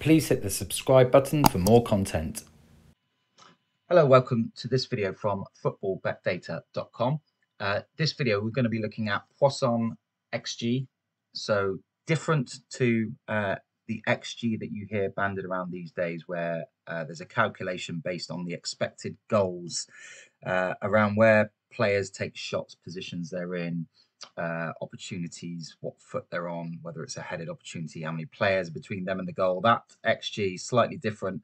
Please hit the subscribe button for more content. Hello, welcome to this video from footballbetdata.com. This video we're going to be looking at Poisson XG. So different to the XG that you hear banded around these days, where there's a calculation based on the expected goals around where players take shots, positions they're in, opportunities, what foot they're on, whether it's a headed opportunity, how many players between them and the goal. That XG is slightly different.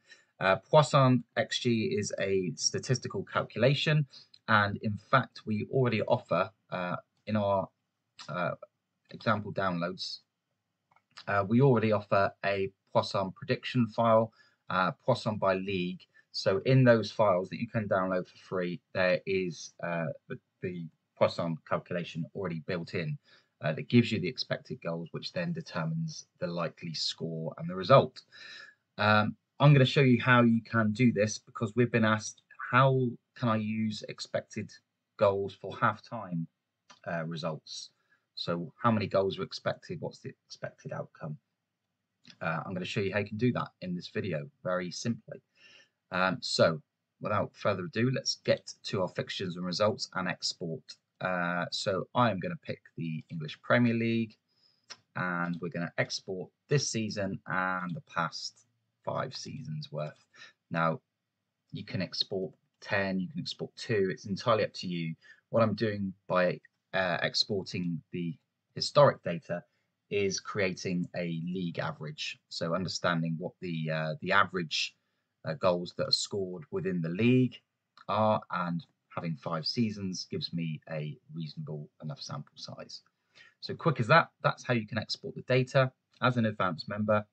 Poisson XG is a statistical calculation, and in fact, we already offer in our example downloads, we already offer a Poisson prediction file, Poisson by league. So in those files that you can download for free, there is the Poisson calculation already built in that gives you the expected goals, which then determines the likely score and the result. I'm going to show you how you can do this because we've been asked, how can I use expected goals for halftime results? So how many goals are expected? What's the expected outcome? I'm going to show you how you can do that in this video very simply. So without further ado, let's get to our fixtures and results and export. So I am going to pick the English Premier League, and we're going to export this season and the past 5 seasons worth. Now you can export 10, you can export 2, it's entirely up to you. What I'm doing by exporting the historic data is creating a league average, so understanding what the average goals that are scored within the league are, and having 5 seasons gives me a reasonable enough sample size. So quick as that, that's how you can export the data as an advanced member.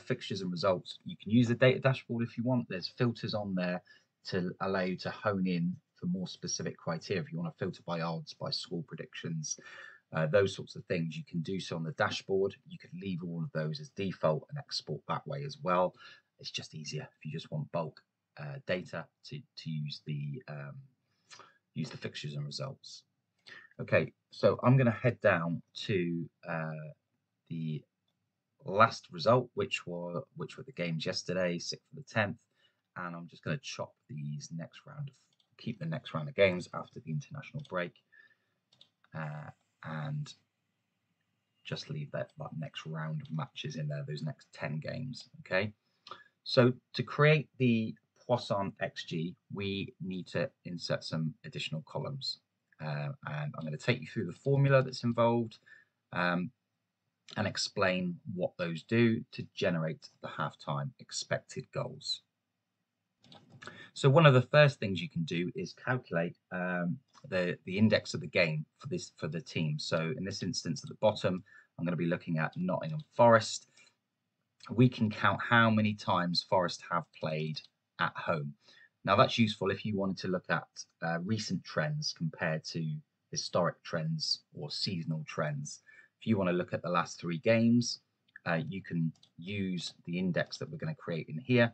Fixtures and results, you can use the data dashboard if you want. There's filters on there to allow you to hone in for more specific criteria. If you want to filter by odds, by score predictions, those sorts of things, you can do so on the dashboard. You could leave all of those as default and export that way as well. It's just easier if you just want bulk data to use the fixtures and results. Okay, so I'm going to head down to the last result, which were the games yesterday, 6th of the 10th, and I'm just going to chop these keep the next round of games after the international break, and just leave that next round of matches in there, those next 10 games. Okay, so to create the Poisson XG, we need to insert some additional columns, and I'm going to take you through the formula that's involved, and explain what those do to generate the halftime expected goals. So one of the first things you can do is calculate the index of the game for the team. So in this instance, at the bottom, I'm going to be looking at Nottingham Forest. We can count how many times Forest have played at home. Now that's useful if you wanted to look at recent trends compared to historic trends or seasonal trends. If you want to look at the last 3 games, you can use the index that we're going to create in here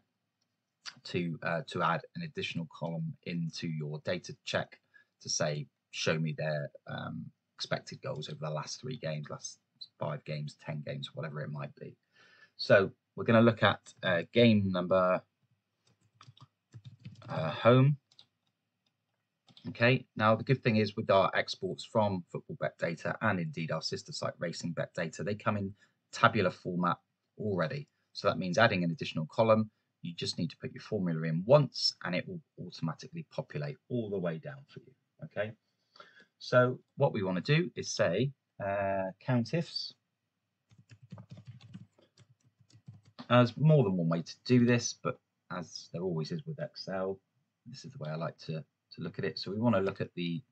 to add an additional column into your data check to say, show me their expected goals over the last 3 games, last 5 games, 10 games, whatever it might be. So we're going to look at game number home. Okay, now the good thing is with our exports from Football Bet Data and indeed our sister site Racing Bet Data, they come in tabular format already. So that means adding an additional column, you just need to put your formula in once and it will automatically populate all the way down for you. Okay, so what we want to do is say countifs. There's more than one way to do this, but as there always is with Excel, this is the way I like to look at it. So we want to look at the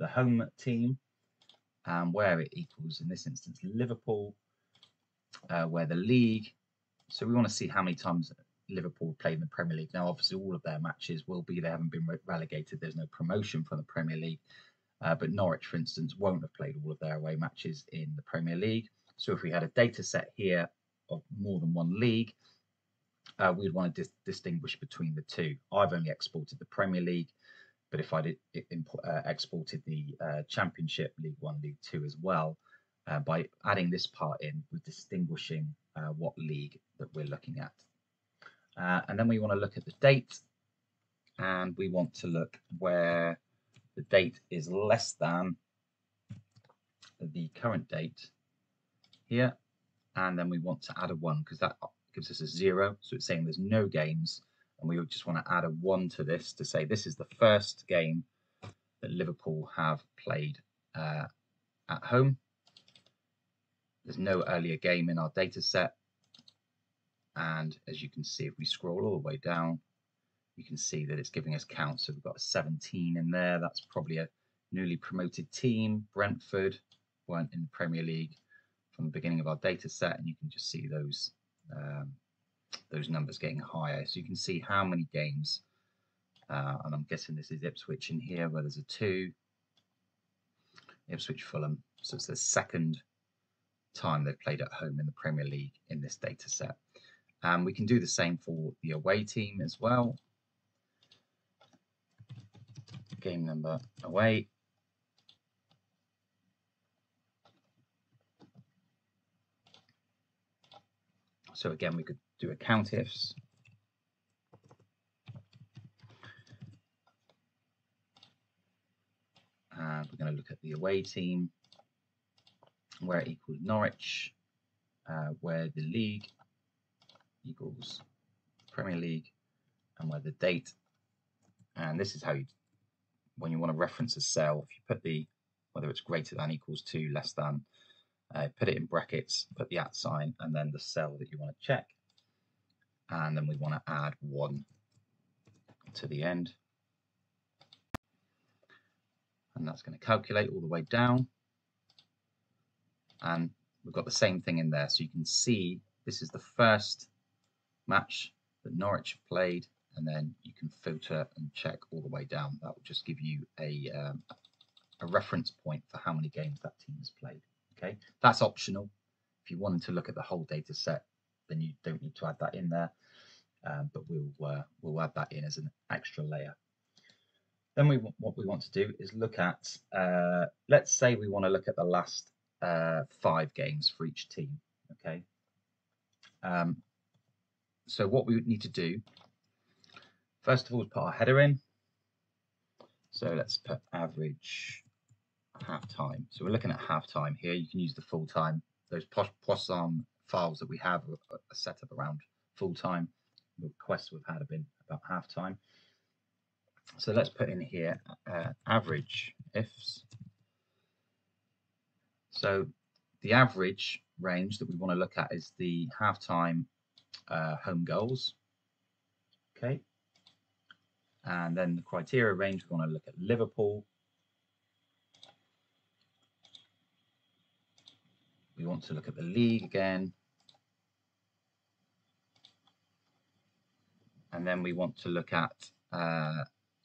home team and where it equals, in this instance, Liverpool, where the league. So we want to see how many times Liverpool played in the Premier League. Now, obviously, all of their matches will be, they haven't been relegated. There's no promotion from the Premier League. But Norwich, for instance, won't have played all of their away matches in the Premier League. So if we had a data set here of more than one league, we'd want to distinguish between the two. I've only exported the Premier League, but if I exported the Championship, League One, League Two as well, by adding this part in, we're distinguishing what league that we're looking at. And then we want to look at the date, and we want to look where the date is less than the current date here, and then we want to add a 1 because that gives us a 0, so it's saying there's no games, and we just want to add a 1 to this to say this is the first game that Liverpool have played at home. There's no earlier game in our data set, and as you can see, if we scroll all the way down, you can see that it's giving us counts. So we've got a 17 in there. That's probably a newly promoted team. Brentford weren't in the Premier League from the beginning of our data set, and you can just see those numbers getting higher. So you can see how many games, and I'm guessing this is Ipswich in here, where there's a 2. Ipswich Fulham. So it's the second time they've played at home in the Premier League in this data set. We can do the same for the away team as well. Game number away. So again, we could do a count ifs. And we're going to look at the away team, where it equals Norwich, where the league equals Premier League, and where the date. And this is how you, when you want to reference a cell, if you put the, whether it's greater than, equals to, less than, put it in brackets, put the @ sign, and then the cell that you want to check. And then we want to add 1 to the end. And that's going to calculate all the way down. And we've got the same thing in there. So you can see this is the first match that Norwich played, and then you can filter and check all the way down. That will just give you a reference point for how many games that team has played. Okay, that's optional. If you wanted to look at the whole data set, then you don't need to add that in there, but we'll add that in as an extra layer. Then what we want to do is look at, let's say we want to look at the last 5 games for each team. Okay. So what we would need to do, first of all, is put our header in. So let's put average half-time. So we're looking at half-time here. You can use the full-time. Those Poisson files that we have are set up around full-time. The requests we've had have been about half-time. So let's put in here average ifs. So the average range that we want to look at is the half-time home goals. Okay. And then the criteria range, we want to look at Liverpool. We want to look at the league again. And then we want to look at,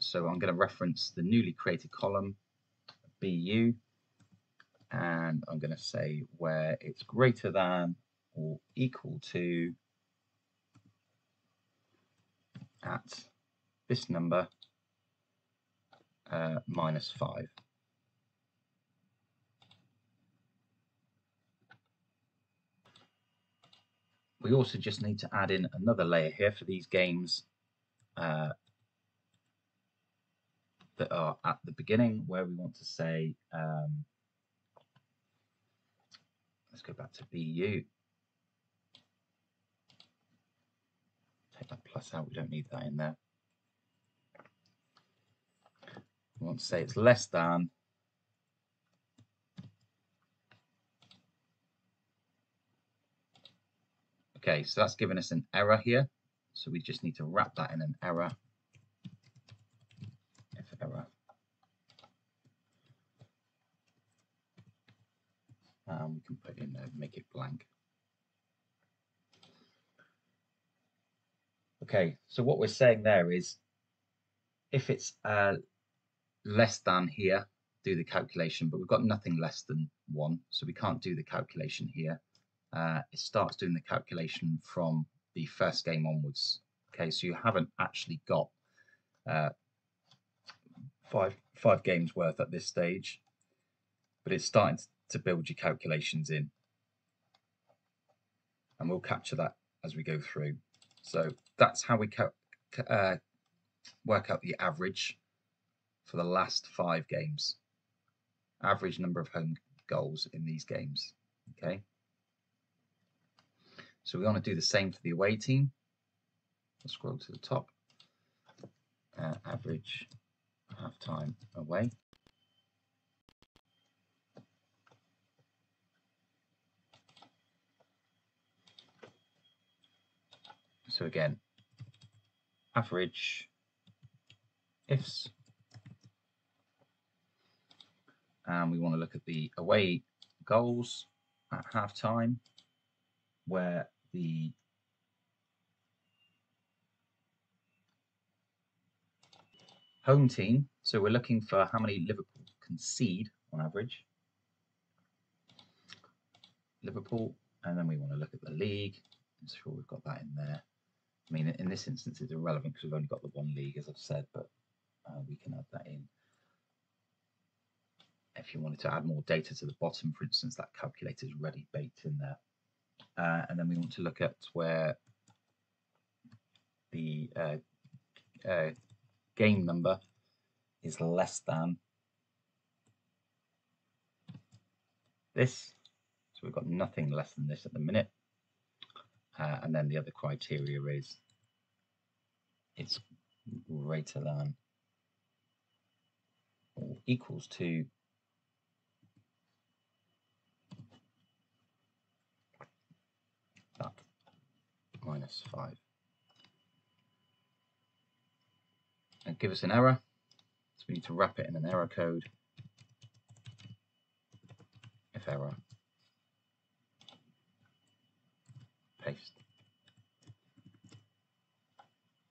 so I'm going to reference the newly created column, BU, and I'm going to say where it's greater than or equal to at this number -5. We also just need to add in another layer here for these games that are at the beginning, where we want to say, let's go back to BU. Take that plus out, we don't need that in there. We want to say it's less than okay, so that's given us an error here. So we just need to wrap that in an error. If error. We can put in make it blank. Okay, so what we're saying there is if it's less than here, do the calculation, but we've got nothing less than 1, so we can't do the calculation here. It starts doing the calculation from the first game onwards. Okay, so you haven't actually got five games worth at this stage, but it's starting to build your calculations in. and we'll capture that as we go through. So that's how we work out the average for the last 5 games. Average number of home goals in these games. Okay. So we want to do the same for the away team. Let's scroll to the top. Average half-time away. So again, average ifs, and we want to look at the away goals at half-time, where the home team, so we're looking for how many Liverpool concede on average. Liverpool, and then we want to look at the league. I'm sure we've got that in there. I mean, in this instance, it's irrelevant because we've only got the one league, as I've said, but we can add that in. If you wanted to add more data to the bottom, for instance, that calculator is already baked in there. And then we want to look at where the game number is less than this. So we've got nothing less than this at the minute. And then the other criteria is it's greater than or equals to that -5. And give us an error. So we need to wrap it in an error code. If error, paste.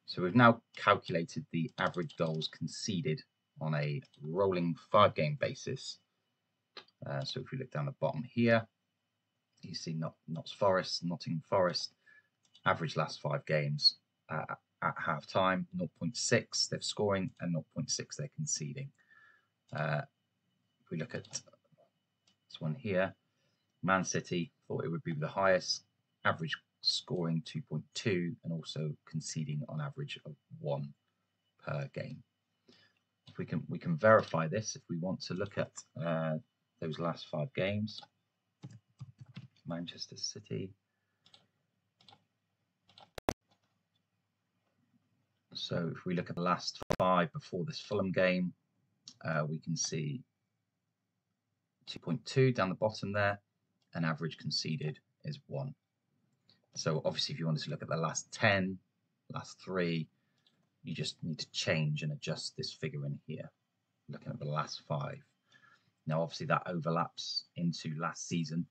So we've now calculated the average goals conceded on a rolling 5-game basis. So if we look down the bottom here, you see Notts Forest, Nottingham Forest, average last 5 games at half time, 0.6 they're scoring and 0.6 they're conceding. If we look at this one here, Man City thought it would be the highest, average scoring 2.2 and also conceding on average of 1 per game. If we can verify this if we want to look at those last 5 games. Manchester City. So if we look at the last 5 before this Fulham game, we can see 2.2 down the bottom there, and average conceded is 1. So obviously if you wanted to look at the last 10, last 3, you just need to change and adjust this figure in here, looking at the last 5. Now obviously that overlaps into last season.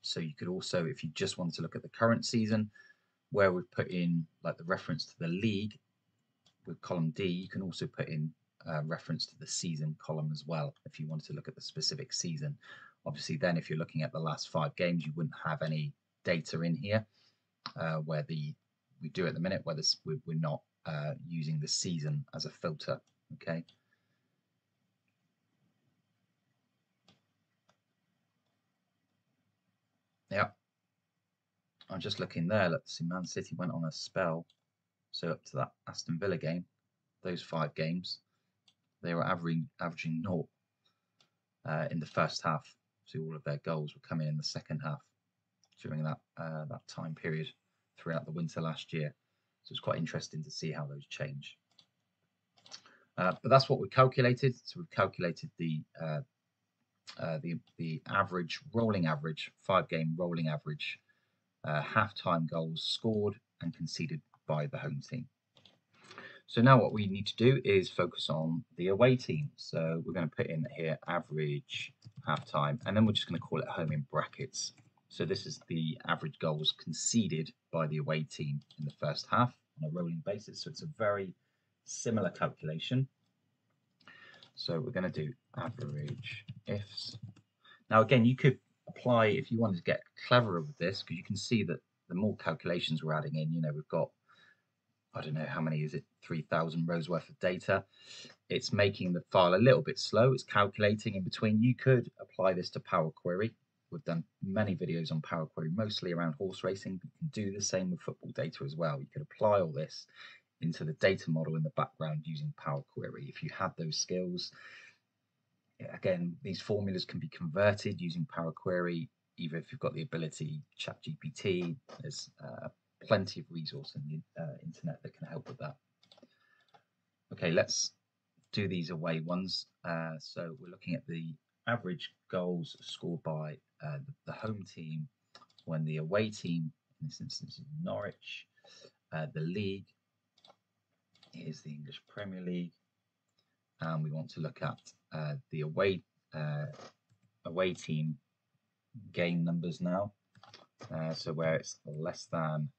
So you could also, if you just wanted to look at the current season, where we've put in like the reference to the league with column D, you can also put in reference to the season column as well if you wanted to look at the specific season. Obviously then if you're looking at the last 5 games, you wouldn't have any data in here where we do at the minute, where we're not using the season as a filter. Okay. Yeah. I'm just looking there. Let's see, Man City went on a spell. So up to that Aston Villa game, those 5 games, they were averaging 0 in the first half. So all of their goals were coming in the second half during that time period throughout the winter last year. So it's quite interesting to see how those change. But that's what we calculated. So we've calculated the average, rolling average, 5-game rolling average, half-time goals scored and conceded by the home team. So now what we need to do is focus on the away team. So we're going to put in here average half-time, and then we're just going to call it home in brackets. So this is the average goals conceded by the away team in the first half on a rolling basis. So it's a very similar calculation. So we're going to do average ifs. Now again, you could apply, if you wanted to get cleverer with this, because you can see that the more calculations we're adding in, we've got, I don't know how many is it, 3,000 rows worth of data. It's making the file a little bit slow. It's calculating in between. You could apply this to Power Query, we've done many videos on Power Query, mostly around horse racing. You can do the same with football data as well. You could apply all this into the data model in the background using Power Query. If you had those skills, again, these formulas can be converted using Power Query, either if you've got the ability, ChatGPT, there's plenty of resource in the internet that can help with that. Okay, let's do these away ones. So we're looking at the average goals scored by the home team when the away team, in this instance is Norwich. The league is the English Premier League, and we want to look at the away team game numbers now. So where it's less than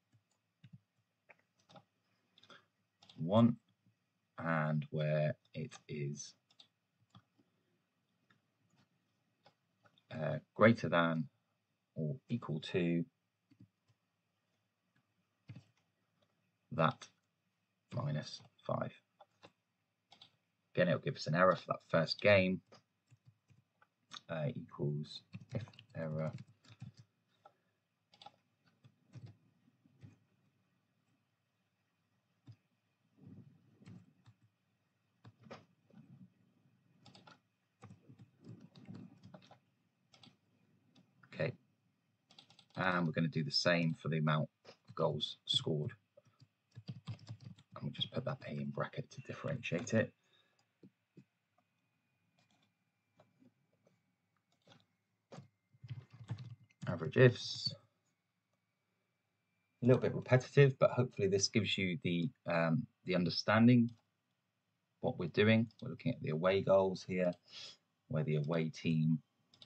1 and where it is greater than or equal to that minus 5. Again, it'll give us an error for that first game. Equals if error okay, and we're going to do the same for the amount of goals scored, and we'll just put that A in bracket to differentiate it. Average ifs. A little bit repetitive, but hopefully this gives you the understanding what we're doing. We're looking at the away goals here, where the away team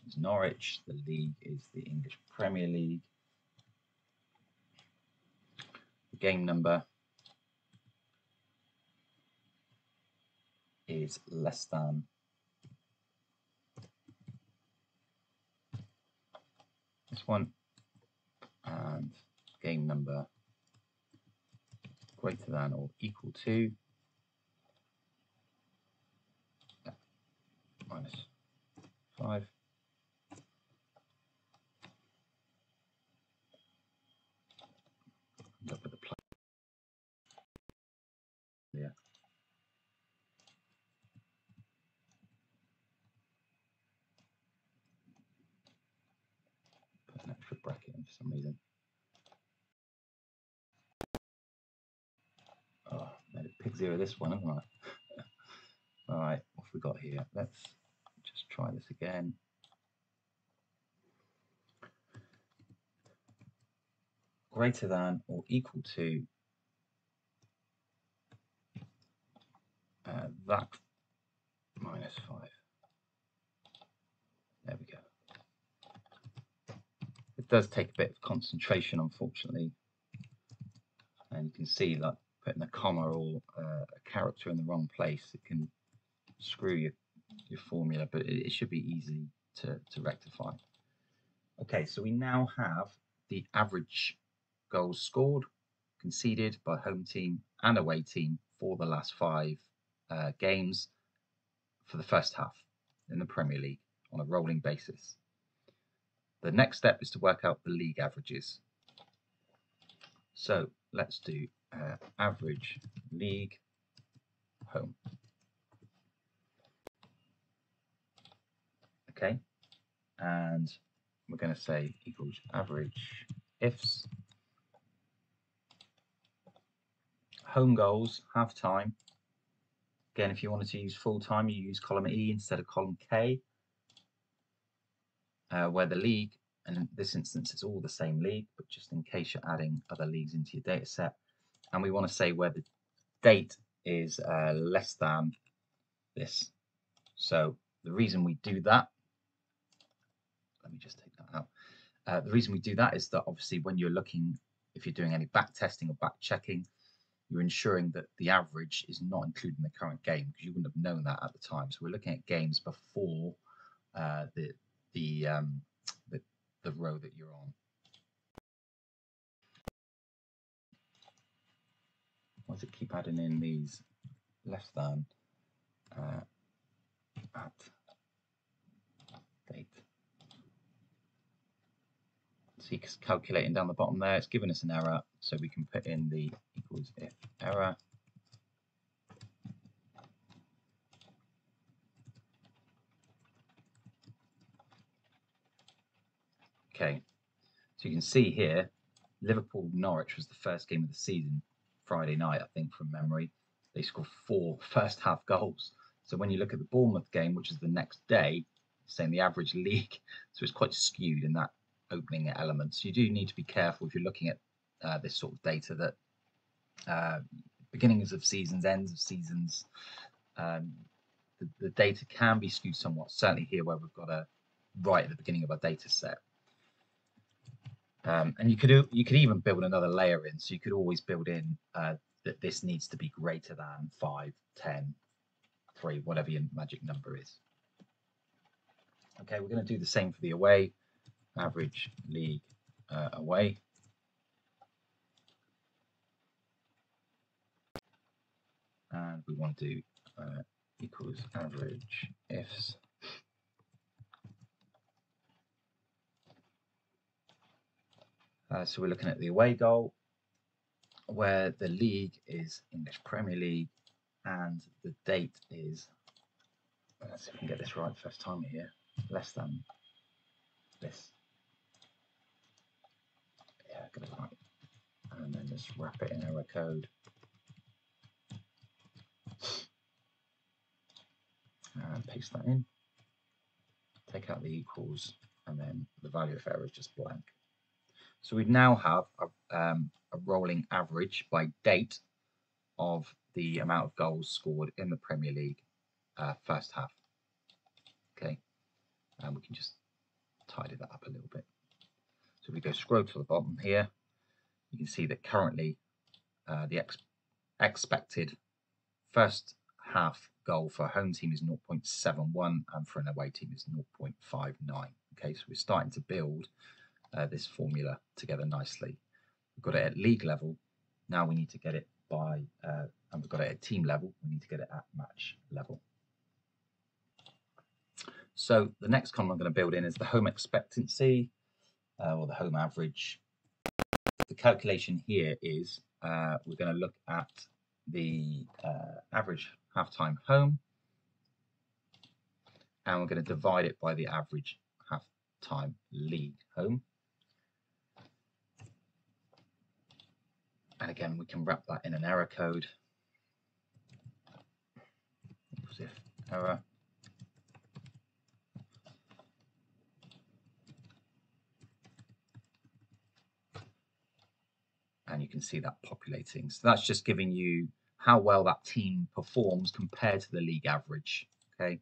is Norwich, the league is the English Premier League. The game number is less than this one, and game number greater than or equal to minus 5. Look at the play. Yeah. Put an extra bracket in for some reason. Oh, made it pig zero this one, haven't I? All right, what have we got here? Let's just try this again. Greater than or equal to that minus 5. There we go. It does take a bit of concentration, unfortunately, and you can see, like, putting a comma or a character in the wrong place, it can screw your formula, but it should be easy to rectify. Okay, so we now have the average goals scored, conceded by home team and away team for the last 5 games for the first half in the Premier League on a rolling basis. The next step is to work out the league averages. So let's do average league home. Okay, and we're going to say equals average ifs. Home goals, half time. Again, if you wanted to use full time, you use column E instead of column K. Where the league, and in this instance it's all the same league, but just in case you're adding other leagues into your data set. And we want to say where the date is less than this. So the reason we do that, let me just take that out. The reason we do that is that obviously when you're looking, if you're doing any back testing or back checking, you're ensuring that the average is not including the current game, because you wouldn't have known that at the time. So we're looking at games before the row that you're on. Why does it keep adding in these less than at date? See, it's calculating down the bottom there. It's giving us an error, so we can put in the equals if error. Okay, so you can see here, Liverpool-Norwich was the first game of the season, Friday night, I think, from memory. They scored 4 first-half goals. So when you look at the Bournemouth game, which is the next day, saying the average league, so it's quite skewed in that opening element. So you do need to be careful if you're looking at this sort of data that beginnings of seasons, ends of seasons, the data can be skewed somewhat, certainly here where we've got a right at the beginning of our data set. And you could even build another layer in, so you could always build in that this needs to be greater than 5, 10, 3, whatever your magic number is. Okay, we're going to do the same for the away, average league away. And we want to do equals average ifs. So we're looking at the away goal, where the league is English Premier League, and the date is, let's see if we can get this right first time here, less than this. Yeah, get it right. And then just wrap it in error code. And paste that in. Take out the equals, and then the value of error is just blank. So we now have a rolling average by date of the amount of goals scored in the Premier League first half. Okay, and we can just tidy that up a little bit. So if we go scroll to the bottom here, you can see that currently the expected first half goal for a home team is 0.71 and for an away team is 0.59. Okay, so we're starting to build this formula together nicely. We've got it at league level. Now we need to get it by, and we've got it at team level. We need to get it at match level. So the next column I'm going to build in is the home expectancy or the home average. The calculation here is we're going to look at the average halftime home, and we're going to divide it by the average halftime league home. And again, we can wrap that in an error code. Equals if error. And you can see that populating. So that's just giving you how well that team performs compared to the league average. Okay,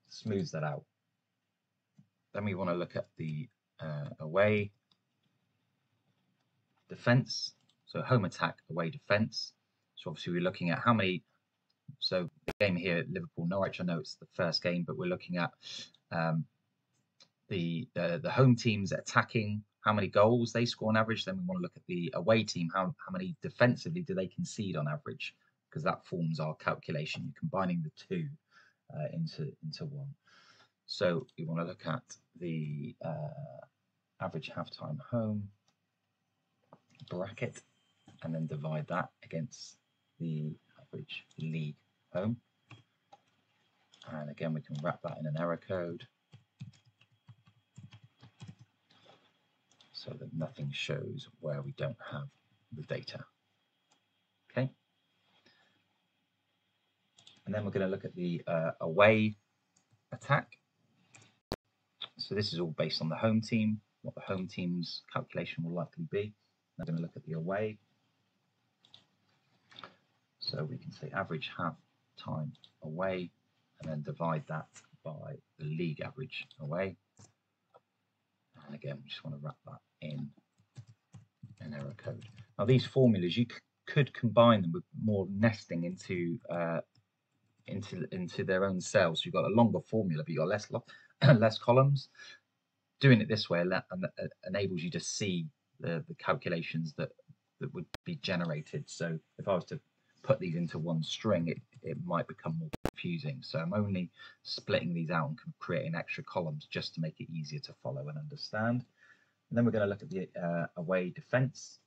smooths that out. Then we want to look at the away defense. So home attack, away defense. So obviously we're looking at how many. So the game here at Liverpool-Norwich, I know it's the first game, but we're looking at the home teams attacking, how many goals they score on average. Then we want to look at the away team, how many defensively do they concede on average, because that forms our calculation. You're combining the two into one. So we want to look at the average halftime home bracket and then divide that against the average league home. And again, we can wrap that in an error code so that nothing shows where we don't have the data. Okay. And then we're going to look at the away attack. So this is all based on the home team, what the home team's calculation will likely be. Now we're going to look at the away. So we can say average half time away and then divide that by the league average away. And again, we just want to wrap that in an error code. Now these formulas, you could combine them with more nesting into their own cells. So you've got a longer formula, but you've got less columns. Doing it this way enables you to see the calculations that would be generated. So if I was to put these into one string, it might become more confusing. confusing. So I'm only splitting these out and creating extra columns just to make it easier to follow and understand. And then we're going to look at the away defence.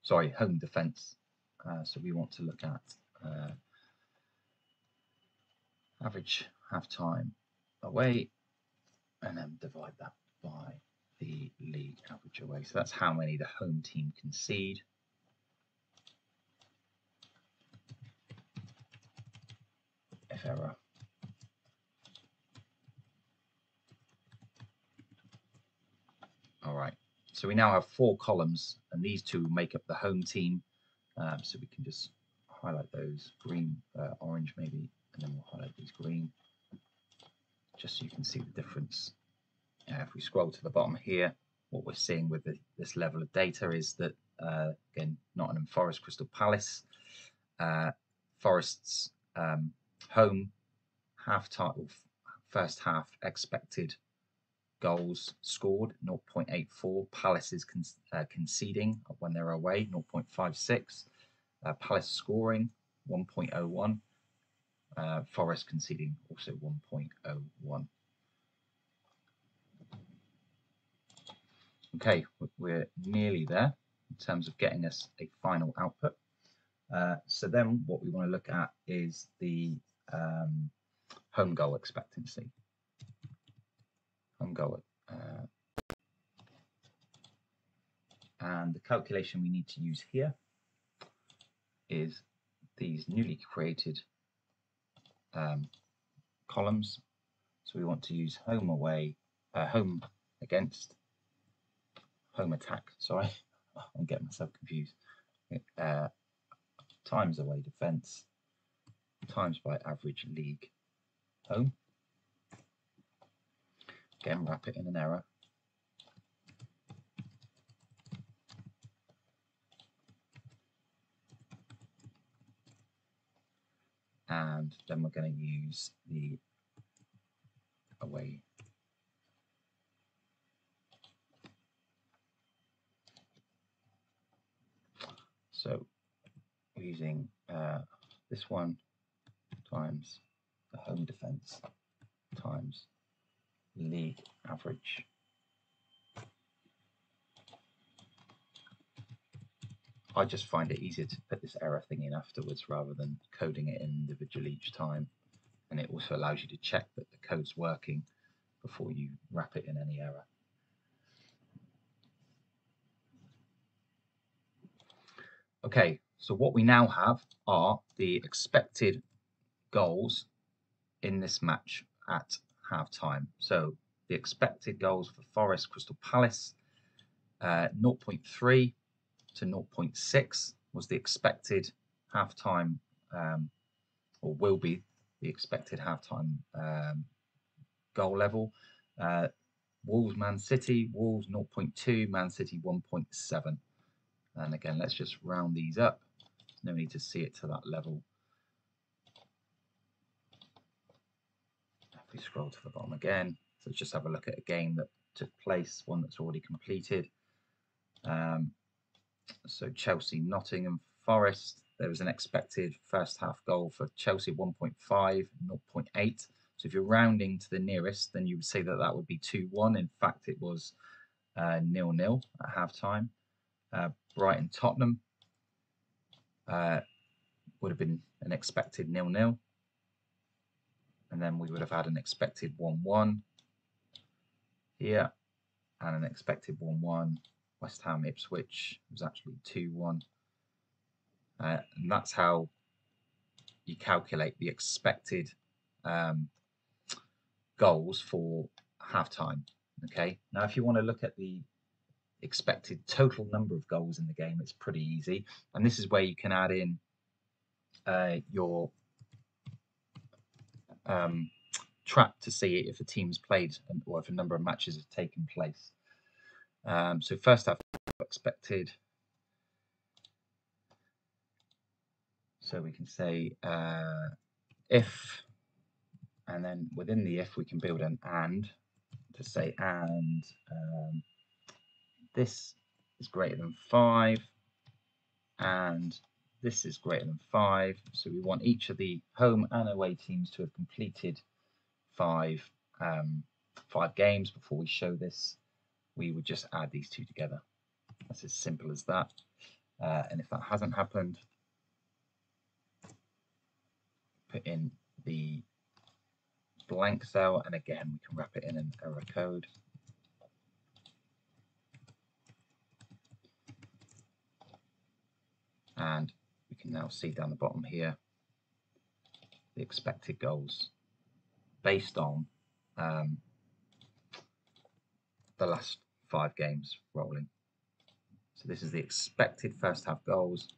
Sorry, home defence. So we want to look at average half-time away, and then divide that by the league average away. So that's how many the home team concede. If error. All right. So we now have 4 columns, and these 2 make up the home team. So we can just highlight those green, orange maybe, and then we'll highlight these green, just so you can see the difference. If we scroll to the bottom here, what we're seeing with this level of data is that, again, Nottingham Forest, Crystal Palace, Forest's home half-time, first half expected goals scored 0.84. Palace is conceding when they're away 0.56. Palace scoring 1.01. Forest conceding also 1.01. Okay, we're nearly there in terms of getting us a final output. So then what we want to look at is the home goal expectancy. Home goal. And the calculation we need to use here is these newly created columns. So we want to use home away, home against, home attack, sorry, I'm getting myself confused, times away defence, times by average league home. Again, wrap it in an error. And then we're going to use the away. So we're using this one times the home defence times league average. I just find it easier to put this error thing in afterwards rather than coding it individually each time, and it also allows you to check that the code's working before you wrap it in any error. Okay, so what we now have are the expected goals in this match at half-time. So the expected goals for Forest Crystal Palace, 0.3 to 0.6 was the expected half-time, or will be the expected half-time goal level. Wolves Man City, Wolves 0.2, Man City 1.7. And again, let's just round these up. No need to see it to that level. If we scroll to the bottom again, so let's just have a look at a game that took place, one that's already completed. So Chelsea, Nottingham Forest, there was an expected first half goal for Chelsea 1.5, 0.8. So if you're rounding to the nearest, then you would say that that would be 2-1. In fact, it was 0-0 at half time. Brighton Tottenham would have been an expected 0-0. And then we would have had an expected 1-1 here and an expected 1-1. West Ham Ipswich was actually 2-1. And that's how you calculate the expected goals for halftime. Okay. Now, if you want to look at the expected total number of goals in the game, it's pretty easy. And this is where you can add in your track to see if a team's played or if a number of matches have taken place. So first half expected. So we can say if, and then within the if we can build an and to say and this is greater than 5 and this is greater than 5, so we want each of the home and away teams to have completed 5 games before we show this. We would just add these two together. That's as simple as that. And if that hasn't happened, put in the blank cell, and again we can wrap it in an error code. And we can now see down the bottom here the expected goals based on the last 5 games rolling. So this is the expected first half goals,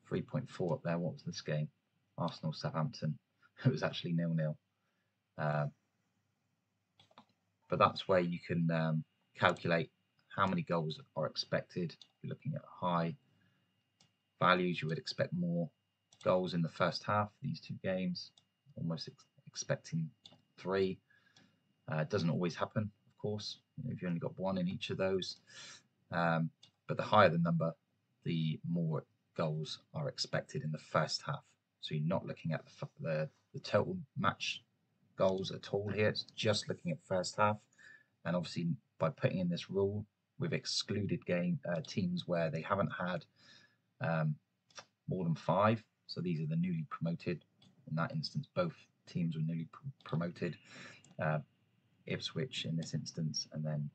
3.4 up there. What was this game? Arsenal Southampton. It was actually 0-0. But that's where you can calculate how many goals are expected. You're looking at high values, you would expect more goals in the first half of these 2 games, almost expecting 3. It doesn't always happen, of course, if you only got 1 in each of those. But the higher the number, the more goals are expected in the first half. So you're not looking at the total match goals at all here. It's just looking at first half. And obviously, by putting in this rule, we've excluded teams where they haven't had more than 5. So these are the newly promoted. In that instance, both teams were newly promoted. Ipswich in this instance, and then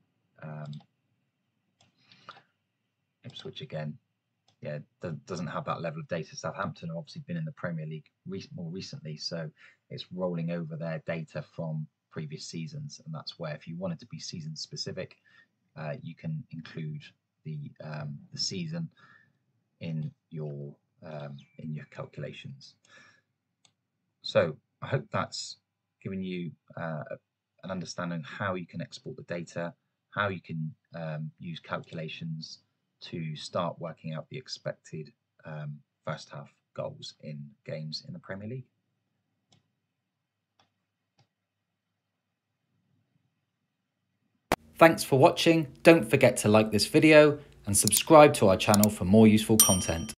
Ipswich again. Yeah, doesn't have that level of data. Southampton have obviously been in the Premier League more recently, so it's rolling over their data from previous seasons, and that's where, if you wanted to be season specific, you can include the season in your calculations. So I hope that's given you an understanding how you can export the data, how you can use calculations to start working out the expected first half goals in games in the Premier League. Thanks for watching. Don't forget to like this video and subscribe to our channel for more useful content.